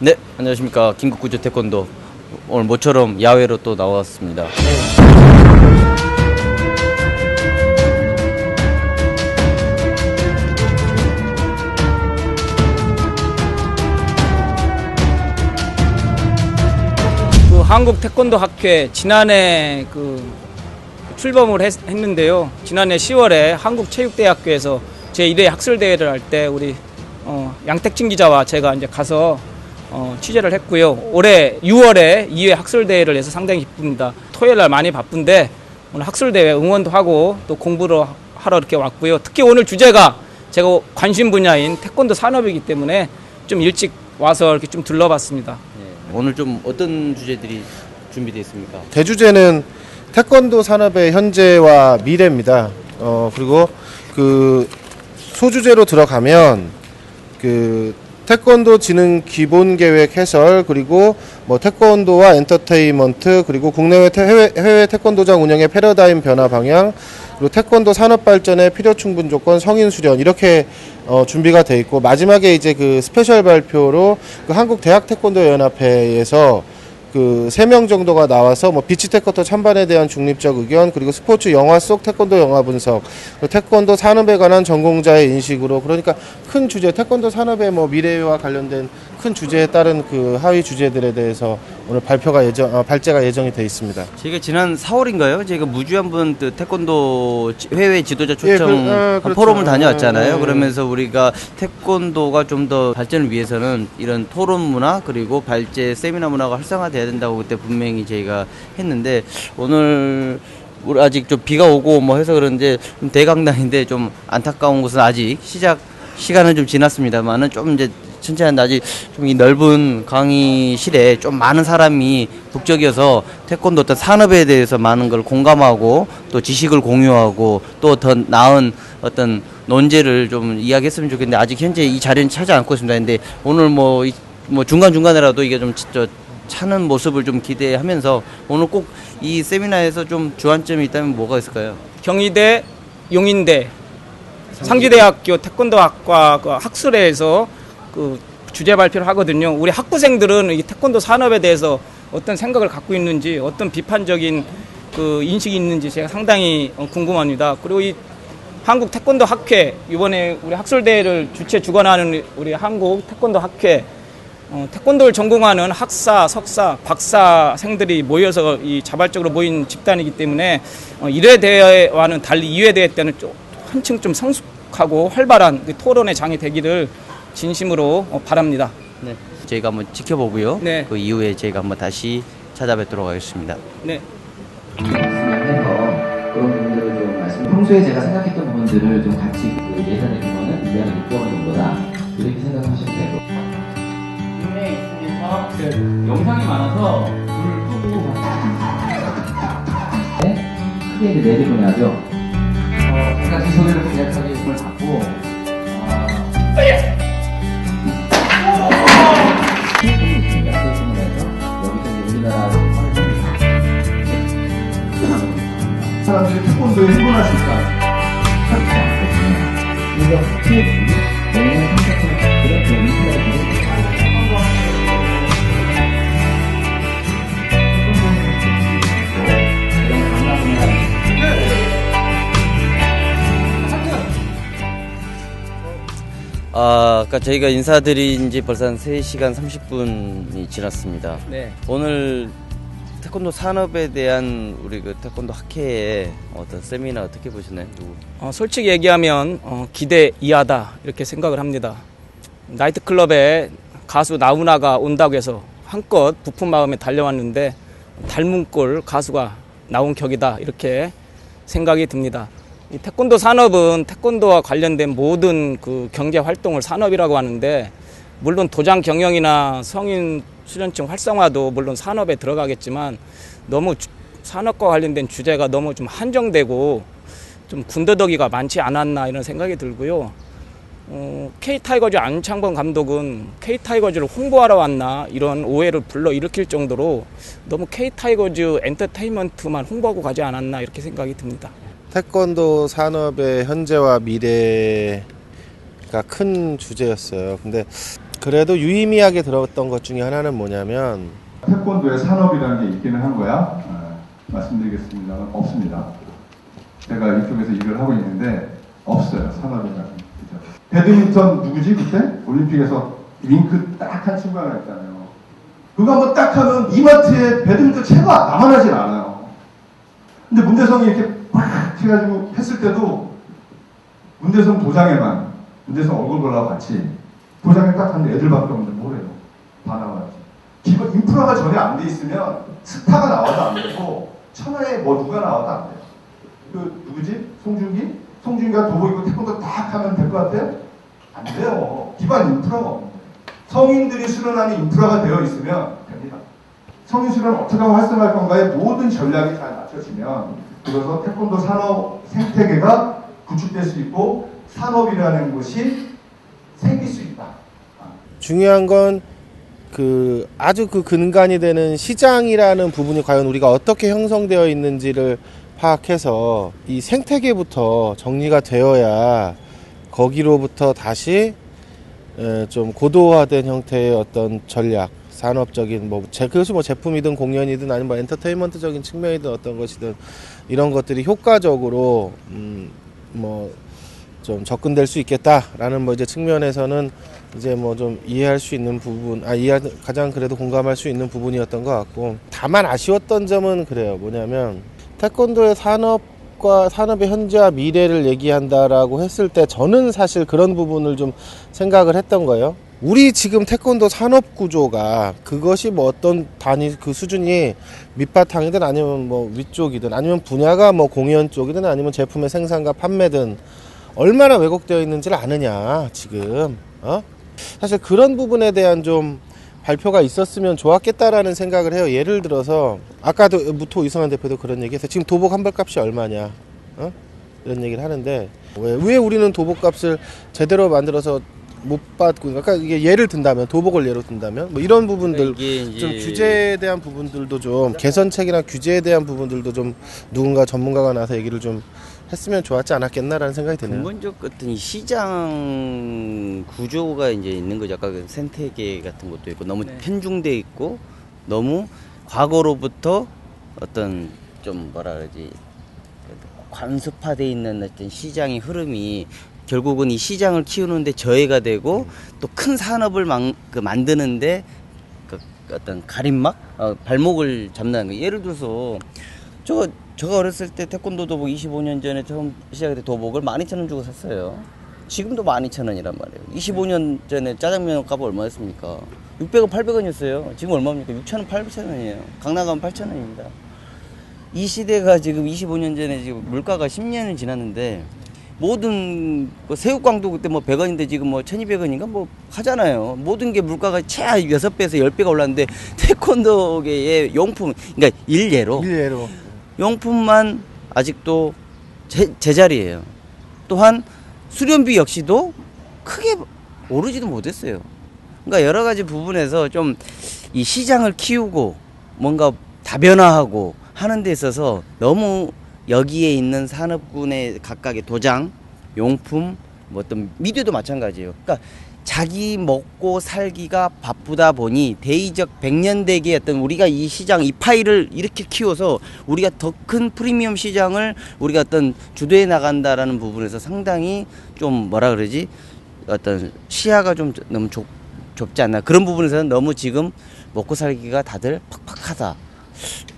네, 안녕하십니까. 긴급구조 태권도. 오늘 모처럼 야외로 또 나왔습니다. 그 한국 태권도 학회 지난해 출범을 했는데요. 지난해 10월에 한국체육대학교에서 제1회 학술대회를 할 때 우리 양택진 기자와 제가 이제 가서 취재를 했고요. 올해 6월에 2회 학술대회를 해서 상당히 기쁩니다. 토요일 날 많이 바쁜데 오늘 학술대회 응원도 하고 또 공부를 하러 이렇게 왔고요. 특히 오늘 주제가 제가 관심 분야인 태권도 산업이기 때문에 좀 일찍 와서 이렇게 좀 둘러봤습니다. 오늘 좀 어떤 주제들이 준비되어 있습니까? 대주제는 태권도 산업의 현재와 미래입니다. 그리고 그 소주제로 들어가면 그 태권도 진흥 기본 계획 해설, 그리고 뭐 태권도와 엔터테인먼트, 그리고 국내외 해외 태권도장 운영의 패러다임 변화 방향, 그리고 태권도 산업 발전의 필요 충분 조건, 성인 수련, 이렇게 준비가 돼 있고, 마지막에 이제 그 스페셜 발표로 그 한국 대학 태권도 연합회에서 그 3명 정도가 나와서 뭐 비치 태권도 찬반에 대한 중립적 의견, 그리고 스포츠 영화 속 태권도 영화 분석, 태권도 산업에 관한 전공자의 인식으로, 그러니까 큰 주제, 태권도 산업의 뭐 미래와 관련된 큰 주제에 따른 그 하위 주제들에 대해서 오늘 발제가 예정이 돼 있습니다. 저희가 지난 4월인가요? 저희가 무주 한번 태권도 해외 지도자 초청 그렇죠. 포럼을 다녀왔잖아요. 그러면서 우리가 태권도가 좀 더 발전을 위해서는 이런 토론 문화 그리고 발제 세미나 문화가 활성화돼야 된다고 그때 분명히 저희가 했는데, 오늘 우리 아직 좀 비가 오고 뭐 해서 그런데 좀 대강당인데 좀 안타까운 것은 아직 시작 시간은 좀 지났습니다만은 좀 이제 천천히 한데 아직 좀 이 넓은 강의실에 좀 많은 사람이 북적여서 태권도 어떤 산업에 대해서 많은 걸 공감하고 또 지식을 공유하고 또 더 나은 어떤 논제를 좀 이야기했으면 좋겠는데, 아직 현재 이 자리는 차지 않고 있습니다. 근데 오늘 뭐 중간중간에라도 이게 좀 차는 모습을 좀 기대하면서 오늘 꼭 이 세미나에서 좀 주안점이 있다면 뭐가 있을까요? 경희대, 용인대, 상지대학교 태권도학과 그 학술회에서 그 주제 발표를 하거든요. 우리 학부생들은 이 태권도 산업에 대해서 어떤 생각을 갖고 있는지, 어떤 비판적인 그 인식이 있는지 제가 상당히 궁금합니다. 그리고 이 한국 태권도 학회, 이번에 우리 학술대회를 주관하는 우리 한국 태권도 학회, 태권도를 전공하는 학사, 석사, 박사생들이 모여서 이 자발적으로 모인 집단이기 때문에 1회 대회와는 달리 2회 대회 때는 좀 한층 좀 성숙하고 활발한 그 토론의 장이 되기를 진심으로 바랍니다. 네, 저희가 한번 지켜보고요. 네. 그 이후에 저희가 한번 다시 찾아뵙도록 하겠습니다. 네. 해서 그런 부분들을 좀 평소에 제가 생각했던 부분들을 좀 같이 그 예산의 규모는 2년 6개월 정도다, 이렇게 생각하시면 되고. 국내에 있으면서 영상이 많아서 불을 끄고 크게 이제 내리고 나죠. 한 가지 소리를 간략하게 이걸 갖고 사람들이 태권도에 흥분할 수 있다. 그래서 내년 성적으로 그런 인플레이션을 아까 저희가 인사드린 지 벌써 한 3시간 30분이 지났습니다. 네. 오늘 태권도 산업에 대한 우리 그 태권도 학회의 어떤 세미나 어떻게 보시나요? 솔직히 얘기하면 기대 이하다 이렇게 생각을 합니다. 나이트클럽에 가수 나훈아가 온다고 해서 한껏 부푼 마음에 달려왔는데 닮은 꼴 가수가 나온 격이다 이렇게 생각이 듭니다. 이 태권도 산업은 태권도와 관련된 모든 그 경제 활동을 산업이라고 하는데, 물론 도장 경영이나 성인 수련증 활성화도 물론 산업에 들어가겠지만 너무 산업과 관련된 주제가 너무 좀 한정되고 좀 군더더기가 많지 않았나 이런 생각이 들고요. K타이거즈 안창범 감독은 K타이거즈를 홍보하러 왔나 이런 오해를 불러일으킬 정도로 너무 K타이거즈 엔터테인먼트만 홍보하고 가지 않았나 이렇게 생각이 듭니다. 태권도 산업의 현재와 미래가 큰 주제였어요. 근데 그래도 유의미하게 들었던 것 중에 하나는 뭐냐면 태권도의 산업이라는 게 있기는 한 거야. 말씀드리겠습니다만 없습니다. 제가 이쪽에서 일을 하고 있는데 없어요. 산업이라는 게. 배드민턴 누구지 그때? 올림픽에서 윙크 딱 한 친구가 하나 있잖아요. 그거 한번 딱 하면 이마트에 배드민턴 채가 남아나질 않아요. 근데 문대성이 이렇게 팍 해가지고 했을 때도 문대성 도장에만 문대성 얼굴 보려고 같이 도장에 딱 하는데 애들밖에 없는데 뭐래요? 다 나와야지. 기본 인프라가 전혀 안 돼 있으면 스타가 나와도 안 되고 천하에 뭐 누가 나와도 안 돼요. 그 누구지? 송중기? 송중기가 도복 입고 태권도 딱 하면 될 것 같아? 안 돼요. 기반 인프라가 없는데. 성인들이 수련하는 인프라가 되어 있으면 됩니다. 성인 수련을 어떻게 하고 활성화할 건가에 모든 전략이 잘 맞춰지면 그래서 태권도 산업 생태계가 구축될 수 있고 산업이라는 것이 생길 수 있다. 중요한 건 아주 그 근간이 되는 시장이라는 부분이 과연 우리가 어떻게 형성되어 있는지를 파악해서 이 생태계부터 정리가 되어야 거기로부터 다시 좀 고도화된 형태의 어떤 전략, 산업적인 그것이 제품이든 공연이든 아니면 엔터테인먼트적인 측면이든 어떤 것이든 이런 것들이 효과적으로 좀 접근될 수 있겠다라는 이제 측면에서는 이제 좀 이해할 수 있는 부분, 가장 그래도 공감할 수 있는 부분이었던 것 같고, 다만 아쉬웠던 점은 그래요. 뭐냐면 태권도의 산업의 현재와 미래를 얘기한다라고 했을 때 저는 사실 그런 부분을 좀 생각을 했던 거예요. 우리 지금 태권도 산업 구조가 그것이 어떤 단위 그 수준이 밑바탕이든 아니면 위쪽이든 아니면 분야가 공연 쪽이든 아니면 제품의 생산과 판매든 얼마나 왜곡되어 있는지를 아느냐 지금 사실 그런 부분에 대한 좀 발표가 있었으면 좋았겠다라는 생각을 해요. 예를 들어서 아까도 무토 이성환 대표도 그런 얘기했어요. 지금 도복 한 벌값이 얼마냐 이런 얘기를 하는데 왜 우리는 도복값을 제대로 만들어서 못 받고, 그러니까 이게 예를 든다면 도복을 예로 든다면 이런 부분들 좀 규제에 대한 부분들도 좀 개선책이나 규제에 대한 부분들도 좀 누군가 전문가가 나서 얘기를 좀 했으면 좋았지 않았겠나라는 생각이 드네요. 근본적 같은 이 시장 구조가 이제 있는 거죠. 아까 그 생태계 같은 것도 있고 너무 편중돼 있고 너무 과거로부터 어떤 좀 뭐라 그러지 관습화돼 있는 어떤 시장의 흐름이 결국은 이 시장을 키우는데 저해가 되고 또 큰 산업을 만드는데 어떤 가림막 발목을 잡는 거. 예를 들어서 제가 어렸을 때 태권도 도복 25년 전에 처음 시작할 때 도복을 12,000원 주고 샀어요. 지금도 12,000원이란 말이에요. 25년 전에 짜장면 값이 얼마였습니까? 600원, 800원이었어요. 지금 얼마입니까? 6,000원, 8,000원이에요. 강남 가면 8,000원입니다. 이 시대가 지금 25년 전에 지금 물가가 10년이 지났는데 모든 새우깡도 그때 100원인데 지금 1,200원인가 하잖아요. 모든 게 물가가 최하 6배에서 10배가 올랐는데 태권도계의 용품, 그러니까 일례로 용품만 아직도 제자리예요. 또한 수련비 역시도 크게 오르지도 못했어요. 그러니까 여러 가지 부분에서 좀 이 시장을 키우고 뭔가 다변화하고 하는 데 있어서 너무 여기에 있는 산업군의 각각의 도장, 용품, 어떤 미디어도 마찬가지예요. 그러니까 자기 먹고 살기가 바쁘다 보니 대의적 백년대계의 어떤 우리가 이 시장, 이 파일을 이렇게 키워서 우리가 더 큰 프리미엄 시장을 우리가 어떤 주도해 나간다라는 부분에서 상당히 좀 어떤 시야가 좀 너무 좁지 않나. 그런 부분에서는 너무 지금 먹고 살기가 다들 팍팍하다.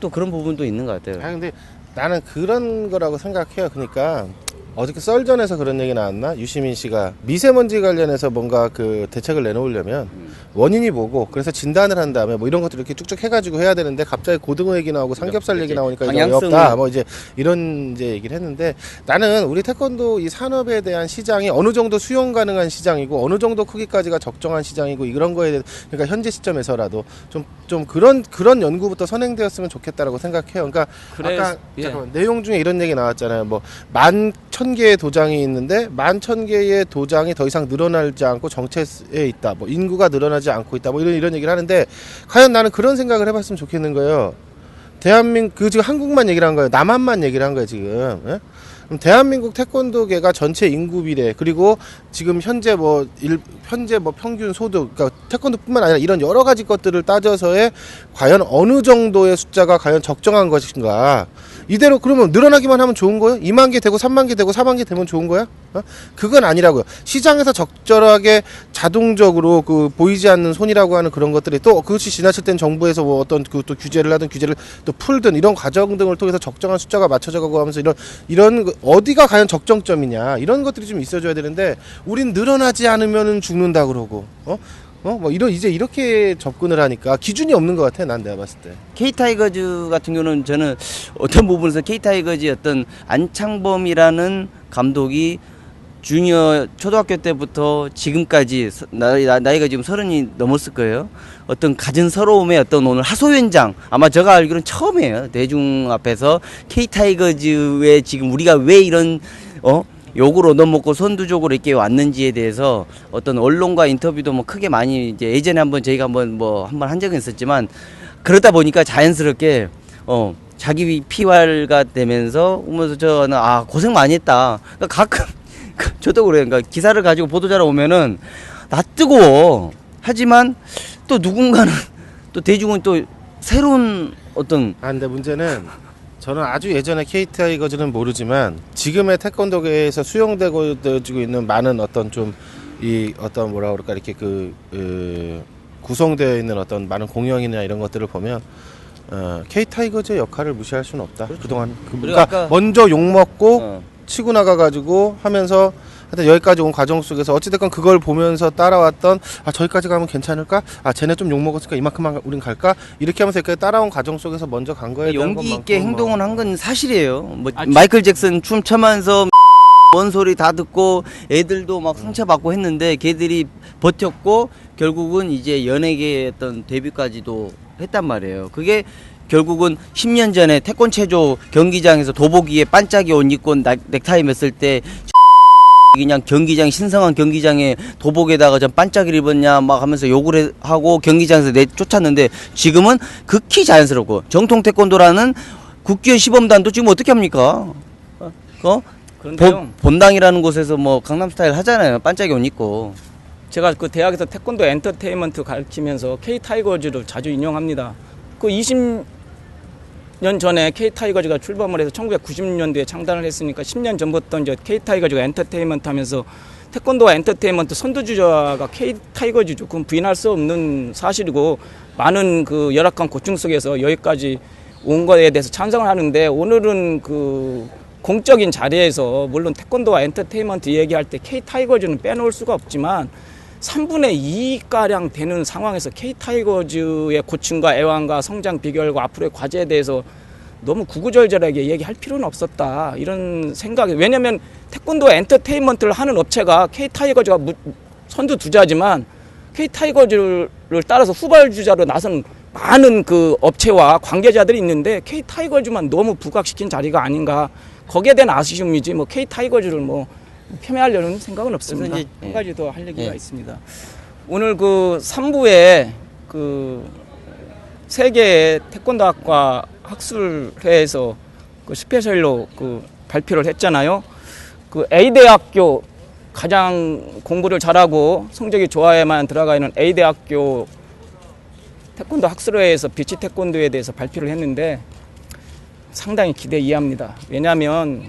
또 그런 부분도 있는 것 같아요. 근데 나는 그런 거라고 생각해요. 그러니까 어저께 썰전에서 그런 얘기 나왔나? 유시민 씨가 미세먼지 관련해서 뭔가 그 대책을 내놓으려면 원인이 뭐고 그래서 진단을 한 다음에 이런 것들 이렇게 쭉쭉 해가지고 해야 되는데 갑자기 고등어 얘기 나오고 삼겹살 얘기 나오니까 이거 어렵다. 이제 이런 얘기를 했는데 나는 우리 태권도 이 산업에 대한 시장이 어느 정도 수용 가능한 시장이고 어느 정도 크기까지가 적정한 시장이고 이런 거에 대해 그러니까 현재 시점에서라도 좀 그런 연구부터 선행되었으면 좋겠다라고 생각해요. 그러니까 아까 잠깐만, 내용 중에 이런 얘기 나왔잖아요. 11,000개의 도장이 있는데 11,000개의 도장이 더 이상 늘어나지 않고 정체에 있다. 인구가 늘어나지 않고 있다. 이런 얘기를 하는데 과연 나는 그런 생각을 해봤으면 좋겠는 거예요. 지금 한국만 얘기를 한 거예요. 남한만 얘기를 한 거예요, 지금. 예? 그럼 대한민국 태권도계가 전체 인구 비례 그리고 지금 현재 뭐 평균 소득, 그러니까 태권도뿐만 아니라 이런 여러 가지 것들을 따져서의 과연 어느 정도의 숫자가 과연 적정한 것인가? 이대로 그러면 늘어나기만 하면 좋은 거예요? 2만 개 되고 3만 개 되고 4만 개 되면 좋은 거야? 그건 아니라고요. 시장에서 적절하게 자동적으로 그 보이지 않는 손이라고 하는 그런 것들이 또 그것이 지나칠 땐 정부에서 뭐 어떤 그 또 규제를 하든 규제를 또 풀든 이런 과정 등을 통해서 적정한 숫자가 맞춰져 가고 하면서 이런 어디가 과연 적정점이냐 이런 것들이 좀 있어줘야 되는데 우린 늘어나지 않으면은 죽는다 그러고 뭐 이제 이렇게 접근을 하니까 기준이 없는 것 같아. 난 내가 봤을 때. K타이거즈 같은 경우는 저는 어떤 부분에서 K타이거즈의 어떤 안창범이라는 감독이 주니어 초등학교 때부터 지금까지 나이가 지금 30이 넘었을 거예요. 어떤 갖은 서러움의 어떤 오늘 하소연장 아마 제가 알기로는 처음이에요. 대중 앞에서 K타이거즈에 지금 우리가 왜 이런 욕을 얻어먹고 선두적으로 이렇게 왔는지에 대해서 어떤 언론과 인터뷰도 뭐 크게 많이 이제 예전에 한번 저희가 한번 한 적은 있었지만 그러다 보니까 자연스럽게 자기 PR가 되면서 오면서 저는 고생 많이 했다. 그러니까 가끔 저도 그래요. 그러니까 기사를 가지고 보도자료 오면은 나 뜨거워. 하지만 또 누군가는 또 대중은 또 새로운 어떤 근데 문제는 저는 아주 예전에 K타이거즈는 모르지만 지금의 태권도계에서 수용되고 있는 많은 어떤 좀 이 어떤 뭐라 그럴까 이렇게 구성되어 있는 어떤 많은 공연이나 이런 것들을 보면 K타이거즈의 역할을 무시할 수는 없다. 그동안 그러니까 먼저 욕 먹고 치고 나가가지고 하면서 하여튼 여기까지 온 과정 속에서 어찌됐건 그걸 보면서 따라왔던 저기까지 가면 괜찮을까? 쟤네 좀 욕먹었으니까 이만큼만 우린 갈까? 이렇게 하면서 여기까지 따라온 과정 속에서 먼저 간 거에 대한 용기 있게 행동을 한 건 사실이에요. 아, 마이클 잭슨 춤 춰면서 뭔 소리 다 듣고 애들도 막 상처받고 했는데 걔들이 버텼고 결국은 이제 연예계의 어떤 데뷔까지도 했단 말이에요. 그게 결국은 10년 전에 태권체조 경기장에서 도보기에 반짝이 옷 입고 넥타이 맸을 때 그냥 신성한 경기장에 도복에다가 좀 반짝이를 입었냐 막 하면서 욕을 하고 경기장에서 내쫓았는데 지금은 극히 자연스럽고 정통 태권도라는 국기원 시범단도 지금 어떻게 합니까? 그런데요. 본당이라는 곳에서 뭐 강남스타일 하잖아요. 반짝이 옷 입고. 제가 그 대학에서 태권도 엔터테인먼트 가르치면서 K타이거즈를 자주 인용합니다. 그 20년 전에 K타이거즈가 출범을 해서 1990년도에 창단을 했으니까 10년 전부터 이제 K타이거즈가 엔터테인먼트 하면서 태권도와 엔터테인먼트 선두주자가 K타이거즈죠. 그건 부인할 수 없는 사실이고 많은 그 열악한 고충 속에서 여기까지 온 거에 대해서 찬성을 하는데 오늘은 그 공적인 자리에서 물론 태권도와 엔터테인먼트 얘기할 때 K타이거즈는 빼놓을 수가 없지만 3분의 2가량 되는 상황에서 K타이거즈의 고충과 애환과 성장 비결과 앞으로의 과제에 대해서 너무 구구절절하게 얘기할 필요는 없었다. 이런 생각이. 왜냐면 태권도 엔터테인먼트를 하는 업체가 K타이거즈가 선두주자지만 K타이거즈를 따라서 후발주자로 나선 많은 그 업체와 관계자들이 있는데 K타이거즈만 너무 부각시킨 자리가 아닌가. 거기에 대한 아쉬움이지 뭐 K타이거즈를 뭐 폄훼하려는 생각은 없습니다. 한 가지 더 할 얘기가 있습니다. 오늘 그 3부에 그 세계 태권도학과 학술회에서 그 스페셜로 그 발표를 했잖아요. 그 A대학교 가장 공부를 잘하고 성적이 좋아야만 들어가 있는 A대학교 태권도 학술회에서 비치 태권도에 대해서 발표를 했는데 상당히 기대 이해합니다. 왜냐하면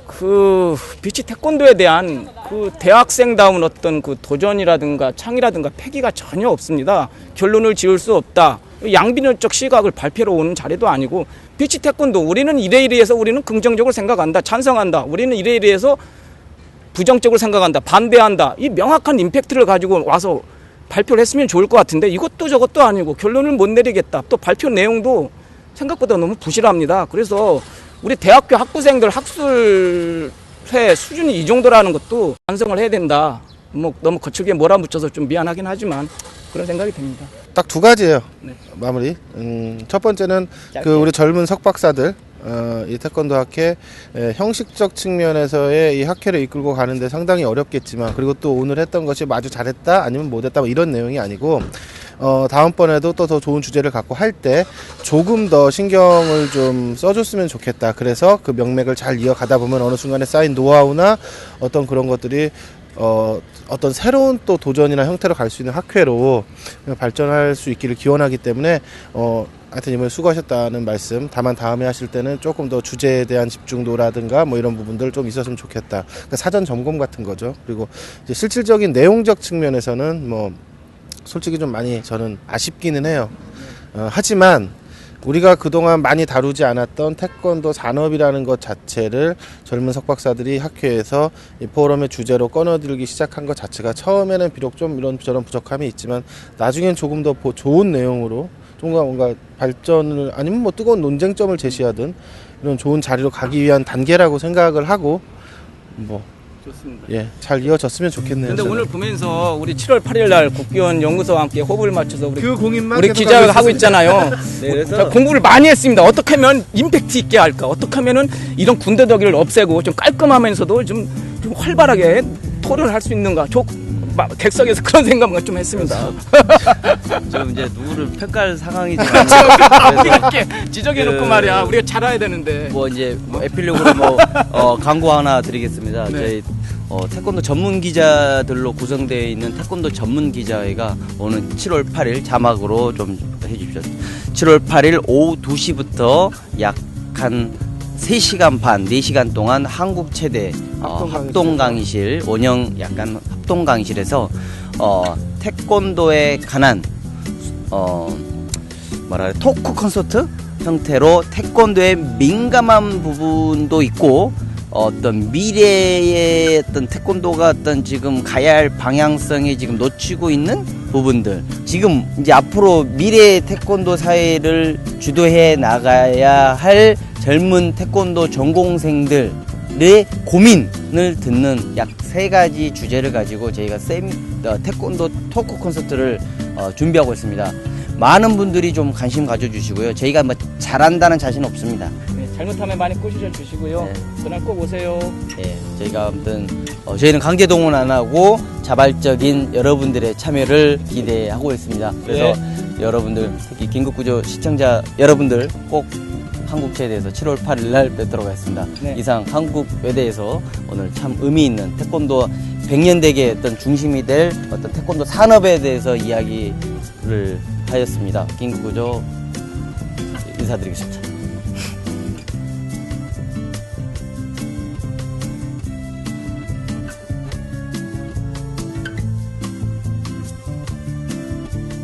그 비치 태권도에 대한 그 대학생다운 어떤 그 도전이라든가 창의라든가 패기가 전혀 없습니다. 결론을 지을 수 없다. 양비론적 시각을 발표로 오는 자리도 아니고 비치 태권도 우리는 이래이래해서 우리는 긍정적으로 생각한다. 찬성한다. 우리는 이래이래해서 부정적으로 생각한다. 반대한다. 이 명확한 임팩트를 가지고 와서 발표를 했으면 좋을 것 같은데 이것도 저것도 아니고 결론을 못 내리겠다. 또 발표 내용도 생각보다 너무 부실합니다. 그래서 우리 대학교 학부생들 학술회 수준이 이 정도라는 것도 반성을 해야 된다. 뭐 너무 거칠게 몰아붙여서 좀 미안하긴 하지만 그런 생각이 듭니다. 딱 두 가지예요. 네. 마무리. 첫 번째는 짧게. 그 우리 젊은 석박사들 이 태권도 학회 형식적 측면에서의 이 학회를 이끌고 가는데 상당히 어렵겠지만 그리고 또 오늘 했던 것이 아주 잘했다 아니면 못했다 뭐 이런 내용이 아니고 다음번에도 또 더 좋은 주제를 갖고 할 때 조금 더 신경을 좀 써줬으면 좋겠다. 그래서 그 명맥을 잘 이어가다 보면 어느 순간에 쌓인 노하우나 어떤 그런 것들이 어떤 새로운 또 도전이나 형태로 갈 수 있는 학회로 발전할 수 있기를 기원하기 때문에 하여튼 이번에 수고하셨다는 말씀. 다만 다음에 하실 때는 조금 더 주제에 대한 집중도라든가 뭐 이런 부분들 좀 있었으면 좋겠다. 그러니까 사전 점검 같은 거죠. 그리고 이제 실질적인 내용적 측면에서는 뭐 솔직히 좀 많이 저는 아쉽기는 해요. 하지만 우리가 그동안 많이 다루지 않았던 태권도 산업이라는 것 자체를 젊은 석박사들이 학회에서 이 포럼의 주제로 꺼내들기 시작한 것 자체가 처음에는 비록 좀 이런저런 부족함이 있지만 나중엔 조금 더 좋은 내용으로 좀 더 뭔가 발전을 아니면 뭐 뜨거운 논쟁점을 제시하든 이런 좋은 자리로 가기 위한 단계라고 생각을 하고 뭐 좋습니다. 예, 잘 이어졌으면 좋겠네요. 근데 저는. 오늘 보면서 우리 7월 8일 날 국기원 연구소와 함께 호흡을 맞춰서 그 공인만 우리 계속 기자를 하고 있습니다. 있잖아요. 네, 그래서 자, 공부를 많이 했습니다. 어떻게 하면 임팩트 있게 할까? 어떻게 하면은 이런 군대 덕기를 없애고 좀 깔끔하면서도 좀 활발하게 토론을 할 수 있는가? 객석에서 그런 생각만 좀 했습니다. 좀 이제 누구를 평가할 상황이지 않아요. 이렇게 지적해놓고 그- 말이야. 우리가 잘 알아야 되는데. 뭐 이제 뭐 에필로그로 뭐 광고 하나 드리겠습니다. 네. 저희 태권도 전문 기자들로 구성되어 있는 태권도 전문 기자회가 오늘 7월 8일 자막으로 좀 해주십시오. 7월 8일 오후 2시부터 약 한 3시간 반, 4시간 동안 한국 최대 합동 강의실, 원형 약간 합동 강의실에서 태권도에 관한 토크 콘서트 형태로 태권도의 민감한 부분도 있고 어떤 미래의 어떤 태권도가 어떤 지금 가야 할 방향성이 지금 놓치고 있는 부분들, 지금 이제 앞으로 미래의 태권도 사회를 주도해 나가야 할 젊은 태권도 전공생들의 고민을 듣는 약 3가지 주제를 가지고 저희가 태권도 토크 콘서트를 준비하고 있습니다. 많은 분들이 좀 관심 가져주시고요. 저희가 뭐 잘한다는 자신 없습니다. 네, 잘못하면 많이 꼬시져 주시고요. 네. 그날 꼭 오세요. 예, 저희가 아무튼 저희는 강제 동원 안 하고 자발적인 여러분들의 참여를 기대하고 있습니다. 그래서 여러분들, 특히 긴급구조 시청자 여러분들 꼭 한국체대에서 7월 8일 날 뵙도록 하겠습니다. 네. 이상 한국외대에서 오늘 참 의미 있는 태권도 100년대계의 어떤 중심이 될 어떤 태권도 산업에 대해서 이야기를 하였습니다. 긴급구조 인사드리겠습니다.